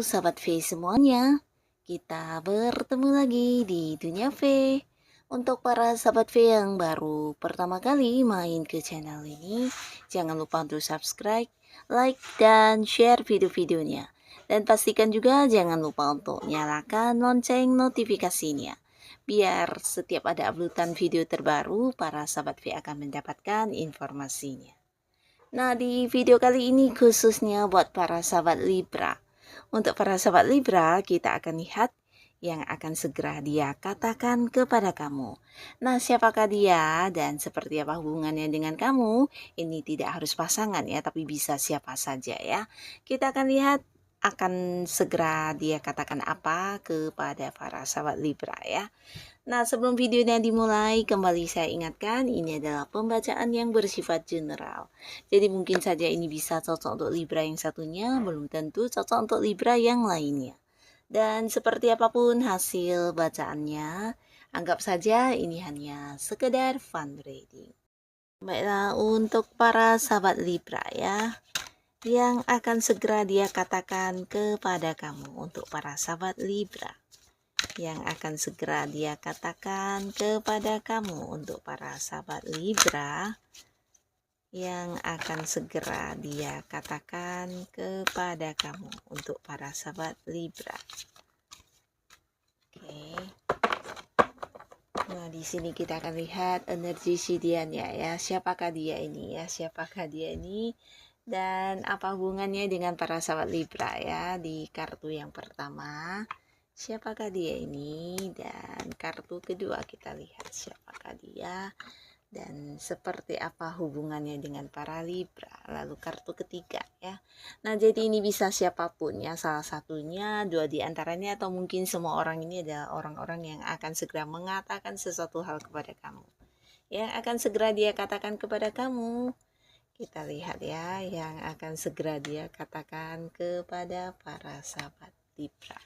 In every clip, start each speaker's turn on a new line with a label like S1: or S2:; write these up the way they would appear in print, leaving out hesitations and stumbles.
S1: Sahabat V semuanya, kita bertemu lagi di Dunia V. Untuk para sahabat V yang baru pertama kali main ke channel ini, jangan lupa untuk subscribe, like, dan share video-videonya. Dan pastikan juga jangan lupa untuk nyalakan lonceng notifikasinya. Biar setiap ada uploadan video terbaru, para sahabat V akan mendapatkan informasinya. Nah, di video kali ini khususnya buat para sahabat Libra. Untuk para sahabat Libra, kita akan lihat yang akan segera dia katakan kepada kamu. Nah, siapakah dia dan seperti apa hubungannya dengan kamu? Ini tidak harus pasangan ya, tapi bisa siapa saja ya. Kita akan lihat akan segera dia katakan apa kepada para sahabat Libra ya. Nah, sebelum videonya dimulai, kembali saya ingatkan ini adalah pembacaan yang bersifat general. Jadi mungkin saja ini bisa cocok untuk Libra yang satunya, belum tentu cocok untuk Libra yang lainnya. Dan seperti apapun hasil bacaannya, anggap saja ini hanya sekedar fun reading. Baiklah, untuk para sahabat Libra ya, yang akan segera dia katakan kepada kamu. Untuk para sahabat Libra yang akan segera dia katakan kepada kamu. Untuk para sahabat Libra yang akan segera dia katakan kepada kamu. Untuk para sahabat Libra. Oke. Nah, di sini kita akan lihat energi sidiannya ya. Siapakah dia ini ya? Siapakah dia ini? Dan apa hubungannya dengan para sahabat Libra ya? Di kartu yang pertama, siapakah dia ini? Dan kartu kedua kita lihat siapakah dia dan seperti apa hubungannya dengan para Libra. Lalu kartu ketiga ya. Nah, jadi ini bisa siapapun ya, salah satunya, dua di antaranya, atau mungkin semua orang ini adalah orang-orang yang akan segera mengatakan sesuatu hal kepada kamu. Yang akan segera dia katakan kepada kamu. Kita lihat ya, yang akan segera dia katakan kepada para sahabat Libra.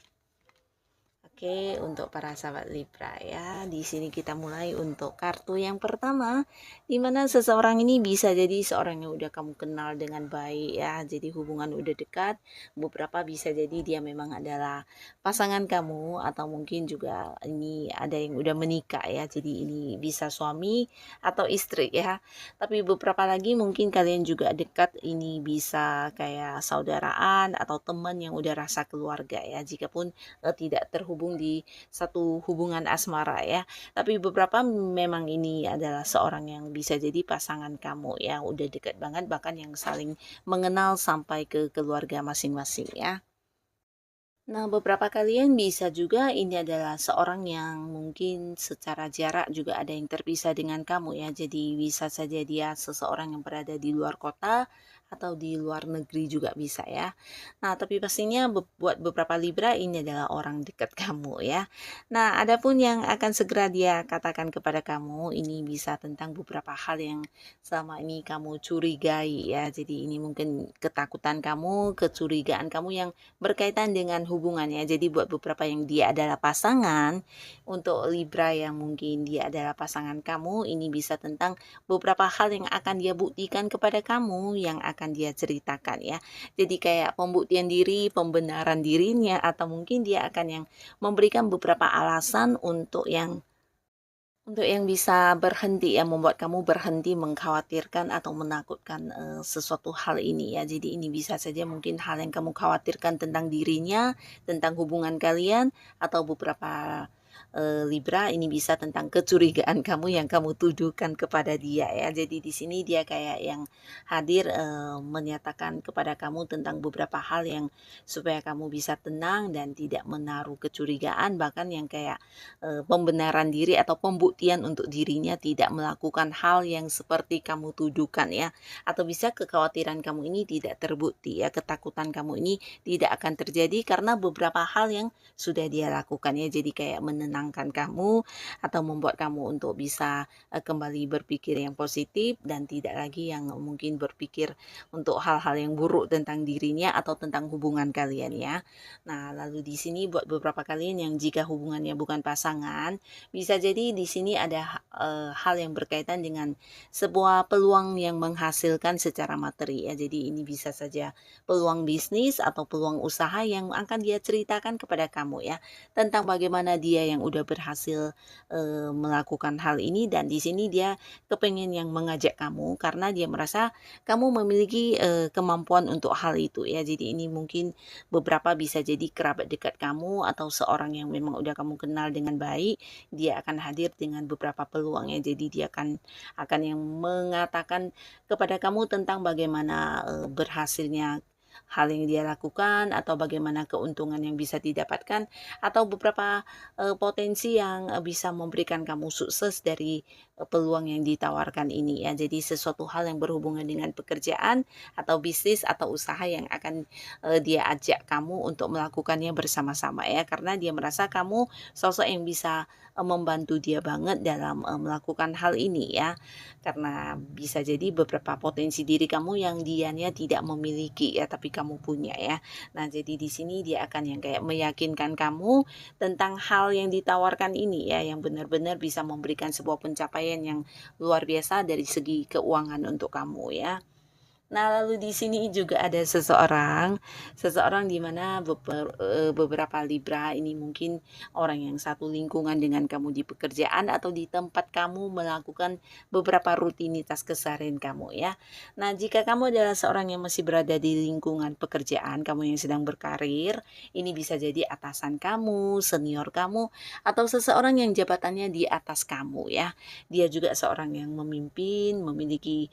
S1: Oke, untuk para sahabat Libra ya, di sini kita mulai untuk kartu yang pertama, di mana seseorang ini bisa jadi seorang yang udah kamu kenal dengan baik ya, jadi hubungan udah dekat. Beberapa bisa jadi dia memang adalah pasangan kamu, atau mungkin juga ini ada yang udah menikah ya, jadi ini bisa suami atau istri ya. Tapi beberapa lagi mungkin kalian juga dekat, ini bisa kayak saudaraan atau teman yang udah rasa keluarga ya, jikapun tidak terhubung di satu hubungan asmara ya. Tapi beberapa memang ini adalah seorang yang bisa jadi pasangan kamu ya, udah dekat banget, bahkan yang saling mengenal sampai ke keluarga masing-masing ya. Nah, beberapa kalian bisa juga ini adalah seorang yang mungkin secara jarak juga ada yang terpisah dengan kamu ya. Jadi bisa saja dia seseorang yang berada di luar kota atau di luar negeri juga bisa ya. Nah, tapi pastinya buat beberapa Libra ini adalah orang dekat kamu ya. Nah, adapun yang akan segera dia katakan kepada kamu ini bisa tentang beberapa hal yang selama ini kamu curigai ya. Jadi ini mungkin ketakutan kamu, kecurigaan kamu yang berkaitan dengan hubungannya. Jadi buat beberapa yang dia adalah pasangan, untuk Libra yang mungkin dia adalah pasangan kamu, ini bisa tentang beberapa hal yang akan dia buktikan kepada kamu, yang akan dia ceritakan ya. Jadi kayak pembuktian diri, pembenaran dirinya, atau mungkin dia akan yang memberikan beberapa alasan untuk yang bisa berhenti ya, membuat kamu berhenti mengkhawatirkan atau menakutkan sesuatu hal ini ya. Jadi ini bisa saja mungkin hal yang kamu khawatirkan tentang dirinya, tentang hubungan kalian, atau beberapa Libra ini bisa tentang kecurigaan kamu yang kamu tuduhkan kepada dia ya. Jadi di sini dia kayak yang hadir menyatakan kepada kamu tentang beberapa hal yang supaya kamu bisa tenang dan tidak menaruh kecurigaan, bahkan yang kayak pembenaran diri atau pembuktian untuk dirinya tidak melakukan hal yang seperti kamu tuduhkan ya. Atau bisa kekhawatiran kamu ini tidak terbukti ya, ketakutan kamu ini tidak akan terjadi karena beberapa hal yang sudah dia lakukan ya. Jadi kayak menenangkan kamu atau membuat kamu untuk bisa kembali berpikir yang positif dan tidak lagi yang mungkin berpikir untuk hal-hal yang buruk tentang dirinya atau tentang hubungan kalian ya. Nah, lalu di sini buat beberapa kalian yang jika hubungannya bukan pasangan, bisa jadi di sini ada hal yang berkaitan dengan sebuah peluang yang menghasilkan secara materi ya. Jadi ini bisa saja peluang bisnis atau peluang usaha yang akan dia ceritakan kepada kamu ya, tentang bagaimana dia yang udah berhasil melakukan hal ini, dan di sini dia kepengen yang mengajak kamu karena dia merasa kamu memiliki kemampuan untuk hal itu ya. Jadi ini mungkin beberapa bisa jadi kerabat dekat kamu atau seorang yang memang udah kamu kenal dengan baik, dia akan hadir dengan beberapa peluang ya. Jadi dia akan yang mengatakan kepada kamu tentang bagaimana berhasilnya hal yang dia lakukan atau bagaimana keuntungan yang bisa didapatkan atau beberapa potensi yang bisa memberikan kamu sukses dari peluang yang ditawarkan ini ya. Jadi sesuatu hal yang berhubungan dengan pekerjaan atau bisnis atau usaha yang akan dia ajak kamu untuk melakukannya bersama-sama ya, karena dia merasa kamu sosok yang bisa membantu dia banget dalam melakukan hal ini ya, karena bisa jadi beberapa potensi diri kamu yang dianya tidak memiliki ya, tapi kamu punya ya. Nah, jadi di sini dia akan yang kayak meyakinkan kamu tentang hal yang ditawarkan ini ya, yang benar-benar bisa memberikan sebuah pencapaian yang luar biasa dari segi keuangan untuk kamu ya. Nah, lalu di sini juga ada seseorang di mana beberapa Libra ini mungkin orang yang satu lingkungan dengan kamu di pekerjaan atau di tempat kamu melakukan beberapa rutinitas keseharian kamu ya. Nah, jika kamu adalah seorang yang masih berada di lingkungan pekerjaan, kamu yang sedang berkarir, ini bisa jadi atasan kamu, senior kamu, atau seseorang yang jabatannya di atas kamu ya. Dia juga seorang yang memimpin, memiliki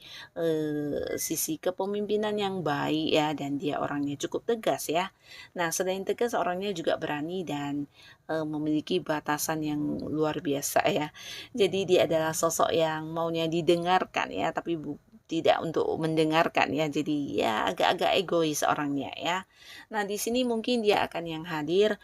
S1: sisi kepemimpinan yang baik ya, dan dia orangnya cukup tegas ya. Nah, selain tegas, orangnya juga berani dan memiliki batasan yang luar biasa ya. Jadi dia adalah sosok yang maunya didengarkan ya, tapi tidak untuk mendengarkan ya. Jadi ya agak-agak egois orangnya ya. Nah, di sini mungkin dia akan yang hadir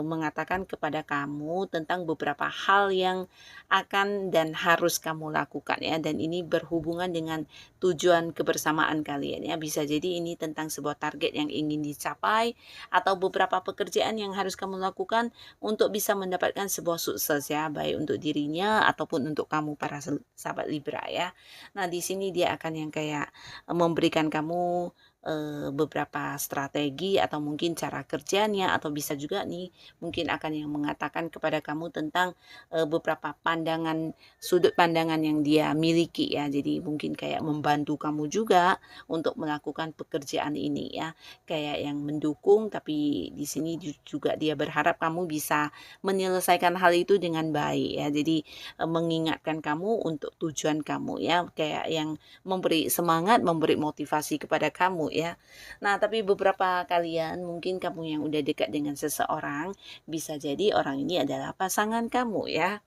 S1: mengatakan kepada kamu tentang beberapa hal yang akan dan harus kamu lakukan ya, dan ini berhubungan dengan tujuan kebersamaan kalian ya. Bisa jadi ini tentang sebuah target yang ingin dicapai atau beberapa pekerjaan yang harus kamu lakukan untuk bisa mendapatkan sebuah sukses ya, baik untuk dirinya ataupun untuk kamu para sahabat Libra ya. Nah, di sini dia akan yang kayak memberikan kamu beberapa strategi atau mungkin cara kerjanya, atau bisa juga nih mungkin akan yang mengatakan kepada kamu tentang beberapa sudut pandangan yang dia miliki ya. Jadi mungkin kayak membantu kamu juga untuk melakukan pekerjaan ini ya, kayak yang mendukung, tapi di sini juga dia berharap kamu bisa menyelesaikan hal itu dengan baik ya. Jadi mengingatkan kamu untuk tujuan kamu ya, kayak yang memberi semangat, memberi motivasi kepada kamu ya. Nah, tapi beberapa kalian mungkin kamu yang udah dekat dengan seseorang, bisa jadi orang ini adalah pasangan kamu ya.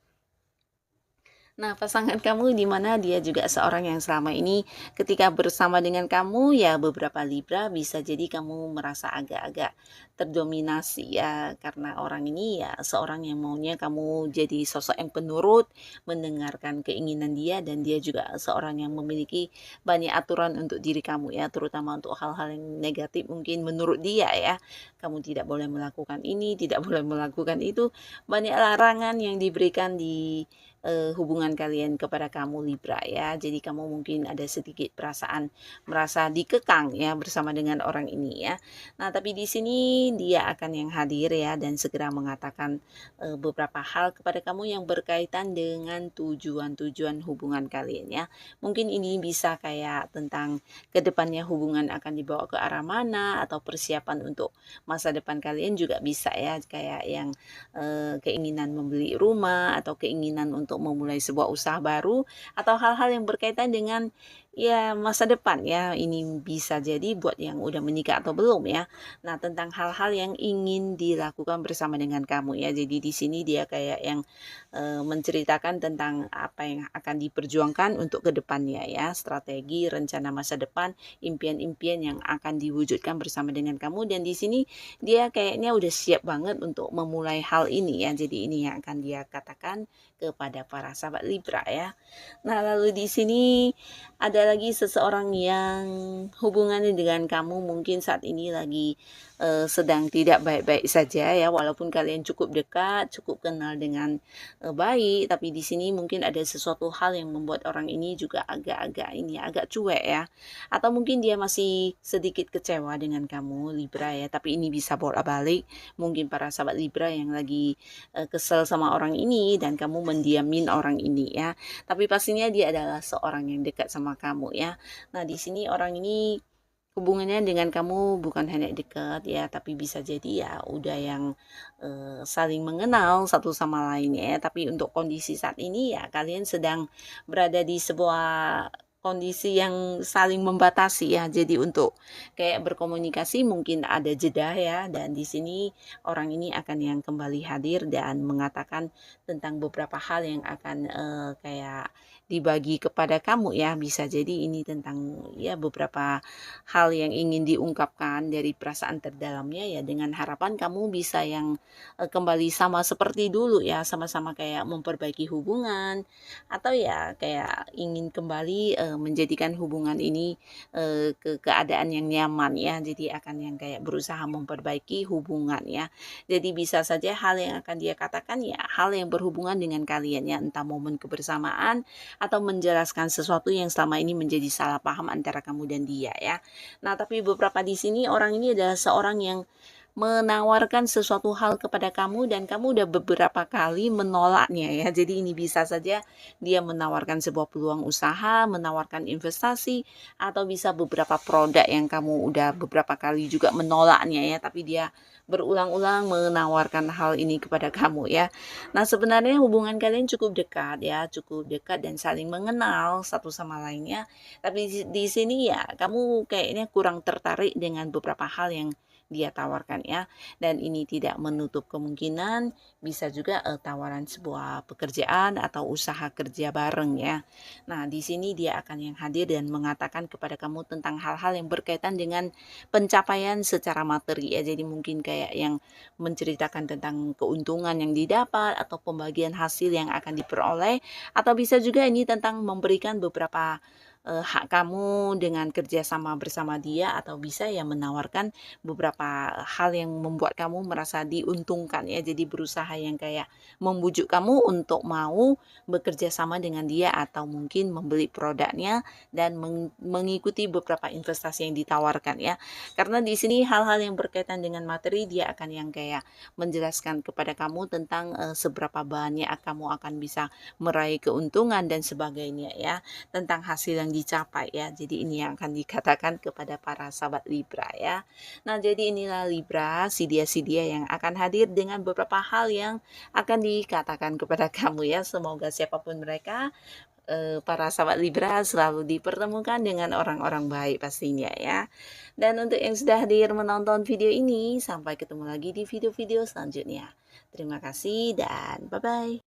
S1: Nah, pasangan kamu di mana dia juga seorang yang selama ini ketika bersama dengan kamu ya, beberapa Libra bisa jadi kamu merasa agak-agak terdominasi ya, karena orang ini ya seorang yang maunya kamu jadi sosok yang penurut, mendengarkan keinginan dia, dan dia juga seorang yang memiliki banyak aturan untuk diri kamu ya, terutama untuk hal-hal yang negatif mungkin menurut dia ya. Kamu tidak boleh melakukan ini, tidak boleh melakukan itu. Banyak larangan yang diberikan di hubungan kalian kepada kamu Libra ya. Jadi kamu mungkin ada sedikit perasaan merasa dikekang ya bersama dengan orang ini ya. Nah, tapi di sini dia akan yang hadir ya, dan segera mengatakan beberapa hal kepada kamu yang berkaitan dengan tujuan-tujuan hubungan kalian ya. Mungkin ini bisa kayak tentang kedepannya hubungan akan dibawa ke arah mana, atau persiapan untuk masa depan kalian juga bisa ya, kayak yang keinginan membeli rumah atau keinginan untuk memulai sebuah usaha baru, atau hal-hal yang berkaitan dengan ya masa depan ya. Ini bisa jadi buat yang udah menikah atau belum ya. Nah, tentang hal-hal yang ingin dilakukan bersama dengan kamu ya. Jadi di sini dia kayak yang menceritakan tentang apa yang akan diperjuangkan untuk kedepannya ya, strategi, rencana masa depan, impian-impian yang akan diwujudkan bersama dengan kamu. Dan di sini dia kayaknya udah siap banget untuk memulai hal ini ya. Jadi ini yang akan dia katakan kepada para sahabat Libra ya. Nah, lalu di sini ada lagi seseorang yang hubungannya dengan kamu mungkin saat ini lagi sedang tidak baik-baik saja ya, walaupun kalian cukup dekat, cukup kenal dengan baik, tapi di sini mungkin ada sesuatu hal yang membuat orang ini juga agak cuek ya, atau mungkin dia masih sedikit kecewa dengan kamu Libra ya, tapi ini bisa bolak-balik. Mungkin para sahabat Libra yang lagi kesel sama orang ini dan kamu mendiamin orang ini ya, tapi pastinya dia adalah seorang yang dekat sama kamu ya. Nah, di sini orang ini hubungannya dengan kamu bukan hanya dekat ya, tapi bisa jadi ya udah yang saling mengenal satu sama lain ya. Tapi untuk kondisi saat ini ya kalian sedang berada di sebuah kondisi yang saling membatasi ya. Jadi untuk kayak berkomunikasi mungkin ada jeda ya, dan di sini orang ini akan yang kembali hadir dan mengatakan tentang beberapa hal yang akan kayak dibagi kepada kamu ya. Bisa jadi ini tentang ya beberapa hal yang ingin diungkapkan dari perasaan terdalamnya ya, dengan harapan kamu bisa yang kembali sama seperti dulu ya, sama-sama kayak memperbaiki hubungan, atau ya kayak ingin kembali menjadikan hubungan ini ke keadaan yang nyaman ya. Jadi akan yang kayak berusaha memperbaiki hubungan ya. Jadi bisa saja hal yang akan dia katakan ya hal yang berhubungan dengan kalian ya, entah momen kebersamaan atau menjelaskan sesuatu yang selama ini menjadi salah paham antara kamu dan dia ya. Nah, tapi beberapa di sini orang ini adalah seorang yang menawarkan sesuatu hal kepada kamu dan kamu udah beberapa kali menolaknya ya. Jadi ini bisa saja dia menawarkan sebuah peluang usaha, menawarkan investasi, atau bisa beberapa produk yang kamu udah beberapa kali juga menolaknya ya, tapi dia berulang-ulang menawarkan hal ini kepada kamu ya. Nah, sebenarnya hubungan kalian cukup dekat ya, cukup dekat dan saling mengenal satu sama lainnya. Tapi di sini ya kamu kayaknya kurang tertarik dengan beberapa hal yang dia tawarkan ya, dan ini tidak menutup kemungkinan bisa juga tawaran sebuah pekerjaan atau usaha kerja bareng ya. Nah, di sini dia akan yang hadir dan mengatakan kepada kamu tentang hal-hal yang berkaitan dengan pencapaian secara materi ya. Jadi mungkin kayak yang menceritakan tentang keuntungan yang didapat atau pembagian hasil yang akan diperoleh, atau bisa juga ini tentang memberikan beberapa hak kamu dengan kerjasama bersama dia, atau bisa ya menawarkan beberapa hal yang membuat kamu merasa diuntungkan ya. Jadi berusaha yang kayak membujuk kamu untuk mau bekerja sama dengan dia, atau mungkin membeli produknya dan mengikuti beberapa investasi yang ditawarkan ya. Karena di sini hal-hal yang berkaitan dengan materi dia akan yang kayak menjelaskan kepada kamu tentang seberapa banyak kamu akan bisa meraih keuntungan dan sebagainya ya, tentang hasil yang dicapai ya. Jadi ini yang akan dikatakan kepada para sahabat Libra ya. Nah, jadi inilah Libra, si dia yang akan hadir dengan beberapa hal yang akan dikatakan kepada kamu ya. Semoga siapapun mereka, para sahabat Libra selalu dipertemukan dengan orang-orang baik pastinya ya. Dan untuk yang sudah hadir menonton video ini, sampai ketemu lagi di video-video selanjutnya. Terima kasih dan bye-bye.